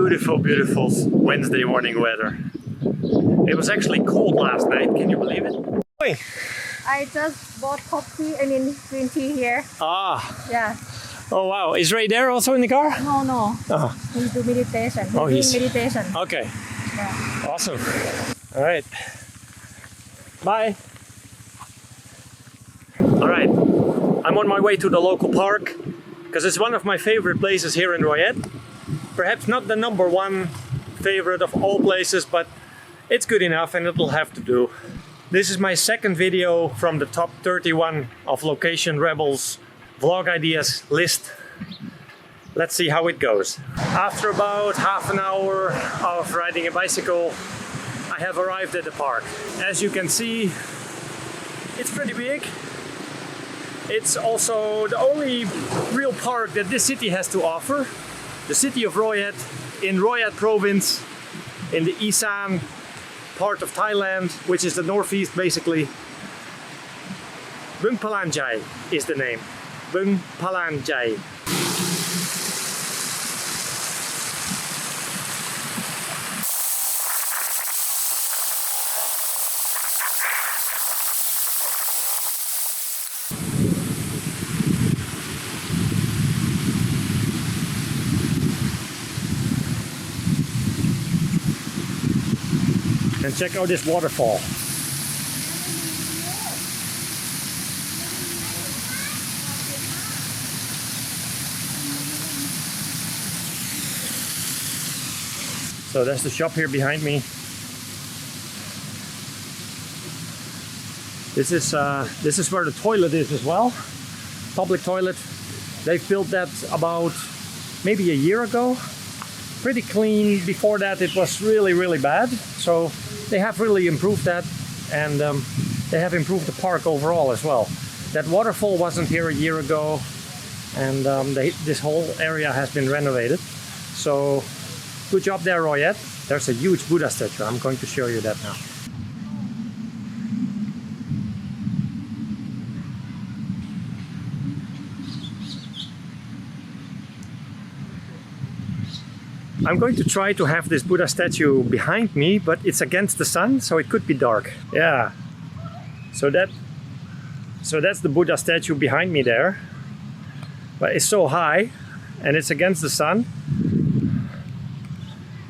beautiful, beautiful Wednesday morning weather. It was actually cold last night, can you believe it? Oi. I just bought coffee, green tea here. Ah. Yeah. Oh wow, is Ray there also in the car? No. Oh. He do meditation. He's doing meditation. Okay. Yeah. Awesome. All right. Bye. All right. I'm on my way to the local park because it's one of my favorite places here in Röyet. Perhaps not the #1 favorite of all places, but it's good enough and it'll have to do. This is my second video from the top 31 of Location Rebels vlog ideas list. Let's see how it goes. After about half an hour of riding a bicycle, I have arrived at the park. As you can see, it's pretty big. It's also the only real park that this city has to offer. The city of Röyet, in Röyet province, in the Isan part of Thailand, which is the northeast basically. Bung Palanjai is the name. Bung Palanjai. And check out this waterfall. So that's the shop here behind me. This is where the toilet is as well. Public toilet. They've built that about maybe a year ago. Pretty clean. Before that it was really, really bad. So they have really improved that, and they have improved the park overall as well. That waterfall wasn't here a year ago, and this whole area has been renovated. So good job there, Röyet. There's a huge Buddha statue. I'm going to show you that now. I'm going to try to have this Buddha statue behind me, but it's against the sun, so it could be dark. Yeah. So that's the Buddha statue behind me there. But it's so high and it's against the sun.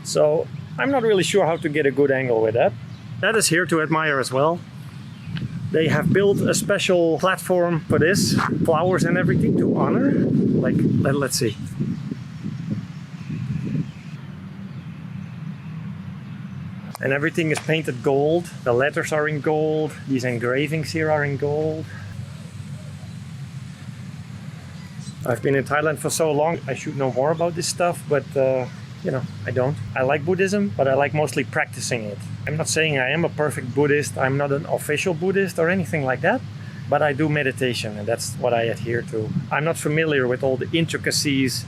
So I'm not really sure how to get a good angle with that. That is here to admire as well. They have built a special platform for this, flowers and everything to honor. Like, let's see. And everything is painted gold. The letters are in gold. These engravings here are in gold. I've been in Thailand for so long, I should know more about this stuff, but you know, I don't. I like Buddhism, but I like mostly practicing it. I'm not saying I am a perfect Buddhist. I'm not an official Buddhist or anything like that, but I do meditation and that's what I adhere to. I'm not familiar with all the intricacies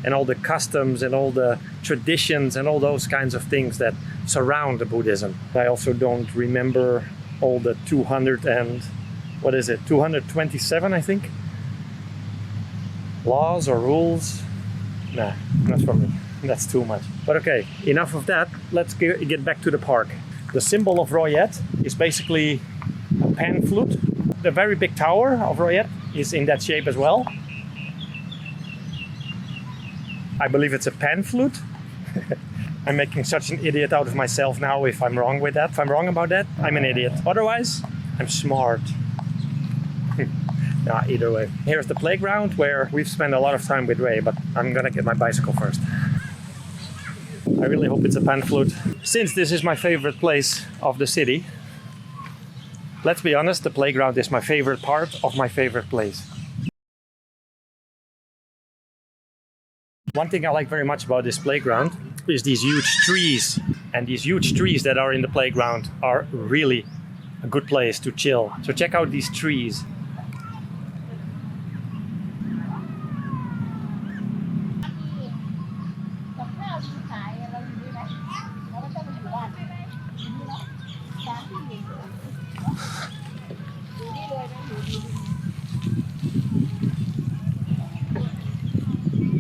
and all the customs and all the traditions and all those kinds of things that surround the Buddhism. I also don't remember all the 227, I think, laws or rules. Nah, not for me. That's too much. But okay, enough of that. Let's get back to the park. The symbol of Röyet is basically a pan flute. The very big tower of Röyet is in that shape as well. I believe it's a pan flute. I'm making such an idiot out of myself now if I'm wrong with that. If I'm wrong about that, I'm an idiot. Otherwise, I'm smart. Nah, either way. Here's the playground where we've spent a lot of time with Ray, but I'm gonna get my bicycle first. I really hope it's a pan flute. Since this is my favorite place of the city, let's be honest, the playground is my favorite part of my favorite place. One thing I like very much about this playground is these huge trees. And these huge trees that are in the playground are really a good place to chill. So check out these trees.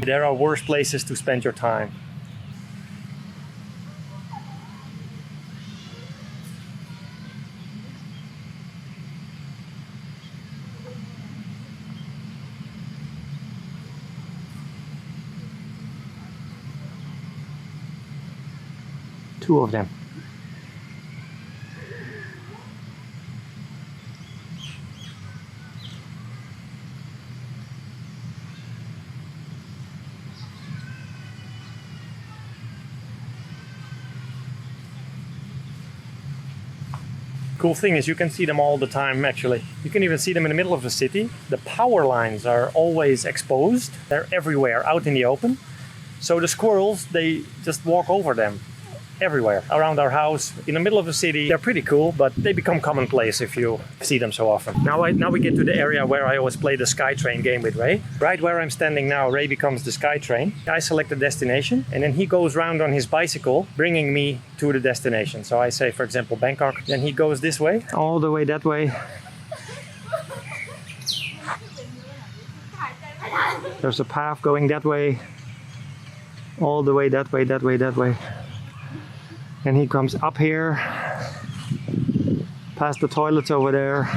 There are worse places to spend your time. Two of them. Cool thing is you can see them all the time actually. You can even see them in the middle of the city. The power lines are always exposed. They're everywhere out in the open. So the squirrels, they just walk over them everywhere around our house in the middle of the city. They're pretty cool, but they become commonplace if you see them so often. Now we get to the area where I always play the SkyTrain game with Ray. Right where I'm standing now, Ray becomes the SkyTrain. I select the destination and then he goes round on his bicycle, bringing me to the destination. So I say, for example, Bangkok. Then he goes this way, all the way that way. There's a path going that way, all the way that way, that way, that way. And he comes up here, past the toilets over there,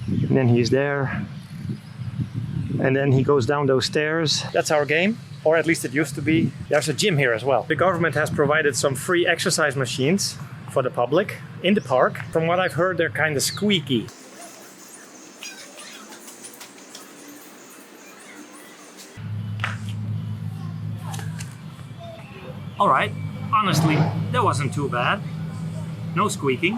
and then he's there. And then he goes down those stairs. That's our game, or at least it used to be. There's a gym here as well. The government has provided some free exercise machines for the public in the park. From what I've heard, they're kind of squeaky. All right. Honestly, that wasn't too bad. No squeaking.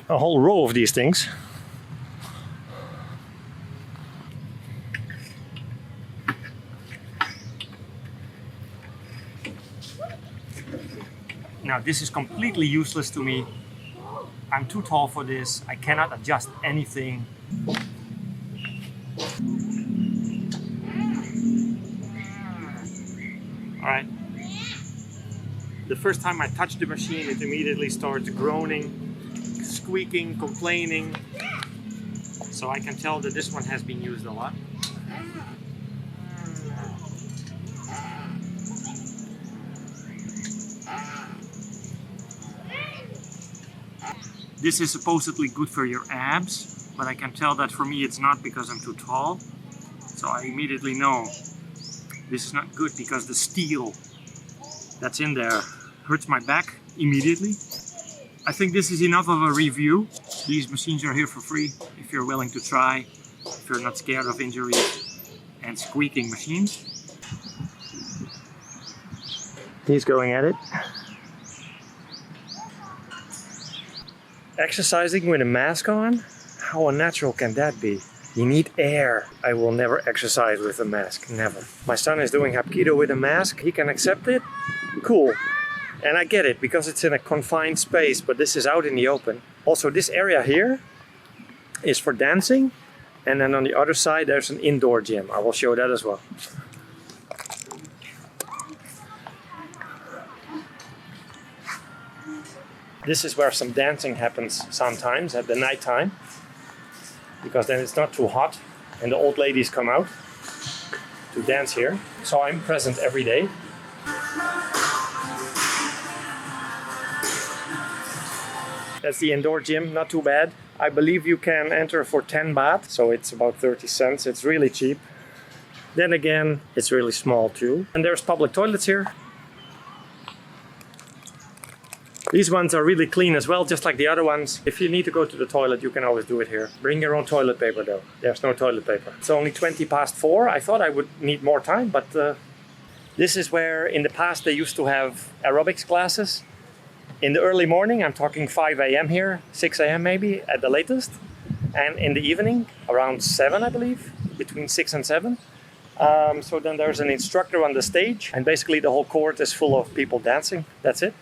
A whole row of these things. Now this is completely useless to me. I'm too tall for this. I cannot adjust anything. All right. The first time I touch the machine, it immediately starts groaning, squeaking, complaining. So I can tell that this one has been used a lot. This is supposedly good for your abs, but I can tell that for me it's not because I'm too tall. So I immediately know this is not good because the steel that's in there hurts my back immediately. I think this is enough of a review. These machines are here for free if you're willing to try, if you're not scared of injuries and squeaking machines. He's going at it. Exercising with a mask on? How unnatural can that be? You need air. I will never exercise with a mask, never. My son is doing Hapkido with a mask. He can accept it. Cool. And I get it because it's in a confined space, but this is out in the open. Also, this area here is for dancing. And then on the other side, there's an indoor gym. I will show that as well. This is where some dancing happens sometimes at the night time, because then it's not too hot and the old ladies come out to dance here. So I'm present every day. That's the indoor gym, not too bad. I believe you can enter for 10 baht, so it's about 30 cents. It's really cheap. Then again, it's really small too. And there's public toilets here. These ones are really clean as well, just like the other ones. If you need to go to the toilet, you can always do it here. Bring your own toilet paper though. There's no toilet paper. It's only 20 past 4. I thought I would need more time, but this is where in the past they used to have aerobics classes. In the early morning, I'm talking 5 a.m. here, 6 a.m. maybe at the latest. And in the evening, around 7, I believe, between 6 and 7. So then there's an instructor on the stage, and basically the whole court is full of people dancing. That's it.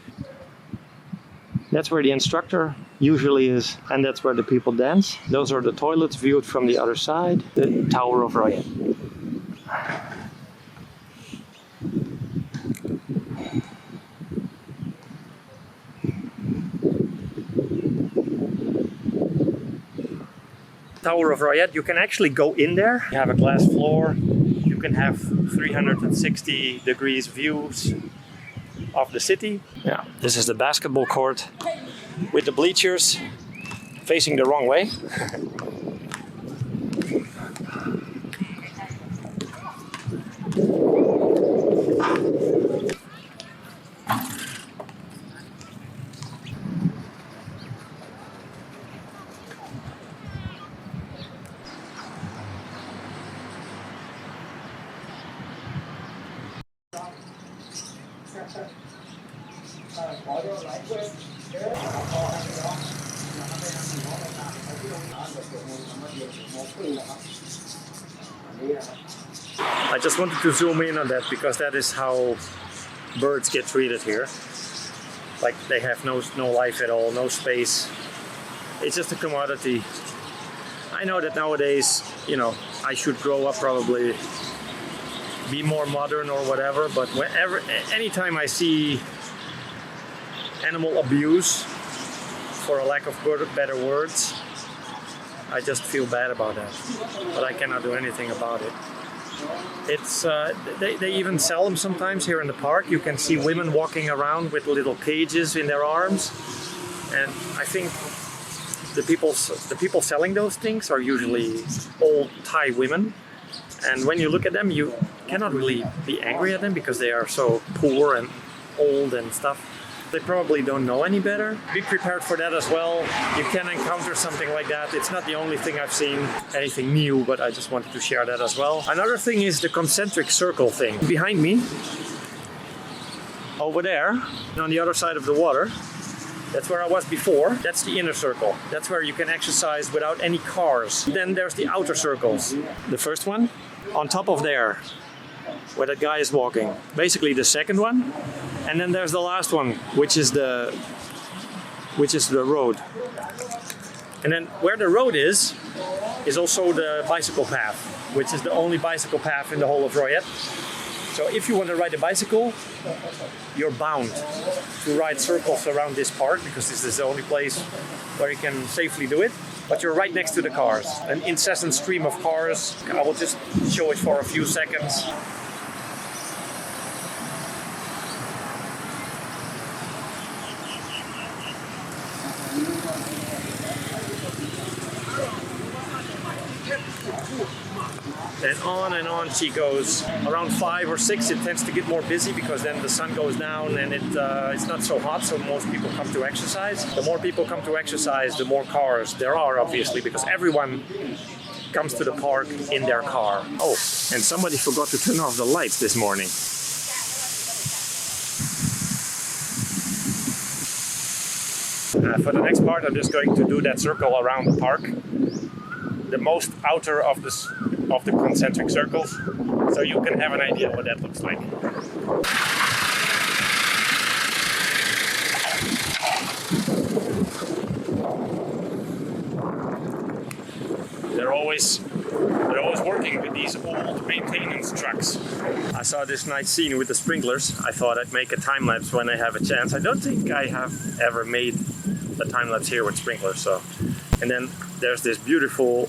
That's where the instructor usually is, and that's where the people dance. Those are the toilets viewed from the other side, the Tower of Royal. Tower of Royal, you can actually go in there. You have a glass floor. You can have 360 degrees views of the city. Yeah, this is the basketball court with the bleachers. facing the wrong way. I just wanted to zoom in on that because that is how birds get treated here. Like they have no life at all, no space. It's just a commodity. I know that nowadays, you know, I should grow up probably, be more modern or whatever, but anytime I see animal abuse, for a lack of better words, I just feel bad about that. But I cannot do anything about it. It's they even sell them sometimes here in the park. You can see women walking around with little cages in their arms, and I think the people selling those things are usually old Thai women. And when you look at them, you cannot really be angry at them because they are so poor and old and stuff. They probably don't know any better. Be prepared for that as well. You can encounter something like that. It's not the only thing I've seen, anything new, but I just wanted to share that as well. Another thing is the concentric circle thing. Behind me, over there, on the other side of the water, that's where I was before. That's the inner circle. That's where you can exercise without any cars. Then there's the outer circles. The first one, on top of there, where that guy is walking. Basically the second one. And then there's the last one, which is the road. And then where the road is also the bicycle path, which is the only bicycle path in the whole of Royet. So if you want to ride a bicycle, you're bound to ride circles around this park because this is the only place where you can safely do it. But you're right next to the cars, an incessant stream of cars. I will just show it for a few seconds. And on she goes. Around 5 or 6 it tends to get more busy because then the sun goes down and it's not so hot, so most people come to exercise. The more people come to exercise, the more cars there are, obviously, because everyone comes to the park in their car. Oh, and somebody forgot to turn off the lights this morning. For the next part, I'm just going to do that circle around the park, the most outer of the concentric circles, so you can have an idea what that looks like. They're always working with these old maintenance trucks. I saw this nice scene with the sprinklers. I thought I'd make a time lapse when I have a chance. I don't think I have ever made a time lapse here with sprinklers. So, and then there's this beautiful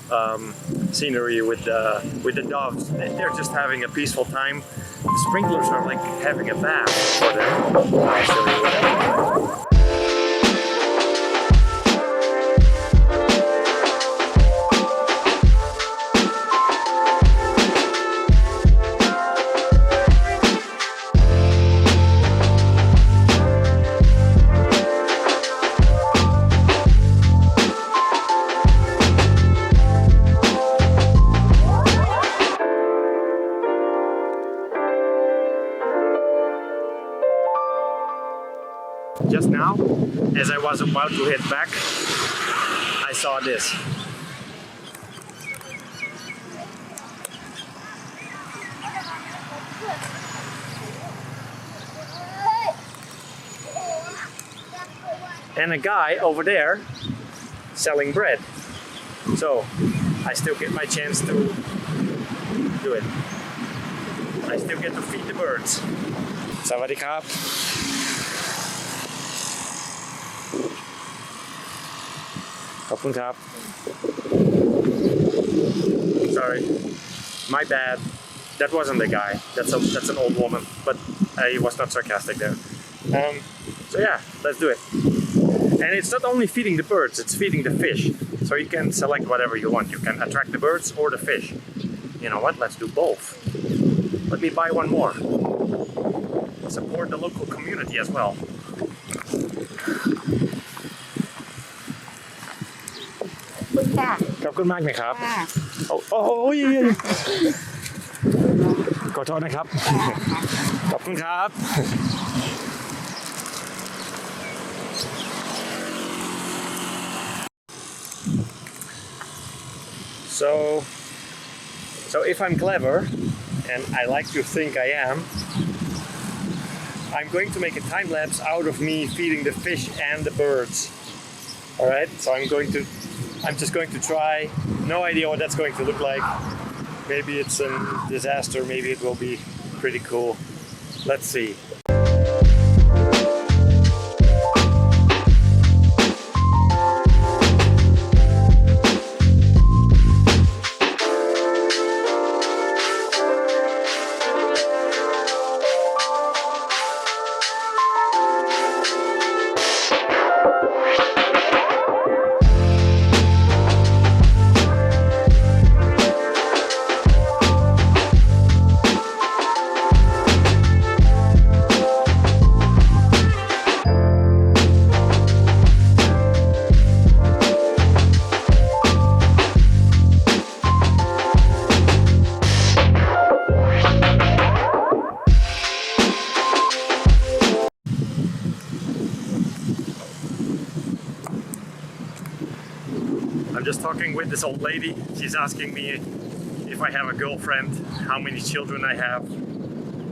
scenery with the doves. They're just having a peaceful time. The sprinklers are like having a bath for them. I'll show you what I mean. Just now, as I was about to head back, I saw this. And a guy over there selling bread. So I still get my chance to do it. I still get to feed the birds. Sawadee krap. Sorry, my bad. That wasn't the guy. That's an old woman, but I was not sarcastic there. So yeah, let's do it. And it's not only feeding the birds, it's feeding the fish. So you can select whatever you want. You can attract the birds or the fish. You know what? Let's do both. Let me buy one more. Support the local community as well. คุณค่ะ ขอบคุณมากนะครับ ค่ะ โอ้ยขอโทษนะครับ ขอบคุณครับ So if I'm clever, and I like to think I am, I'm going to make a time lapse out of me feeding the fish and the birds. All right, so I'm just going to try. No idea what that's going to look like. Maybe it's a disaster. Maybe it will be pretty cool. Let's see. I'm just talking with this old lady. She's asking me if I have a girlfriend, how many children I have.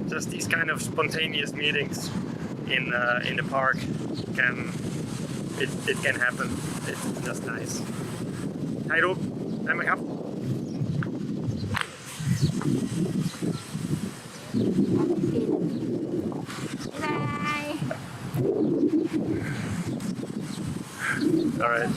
Just these kind of spontaneous meetings in the park it can happen. It's just nice. ถ่ายรูปได้ไหมครับ บ๊ายบาย All right.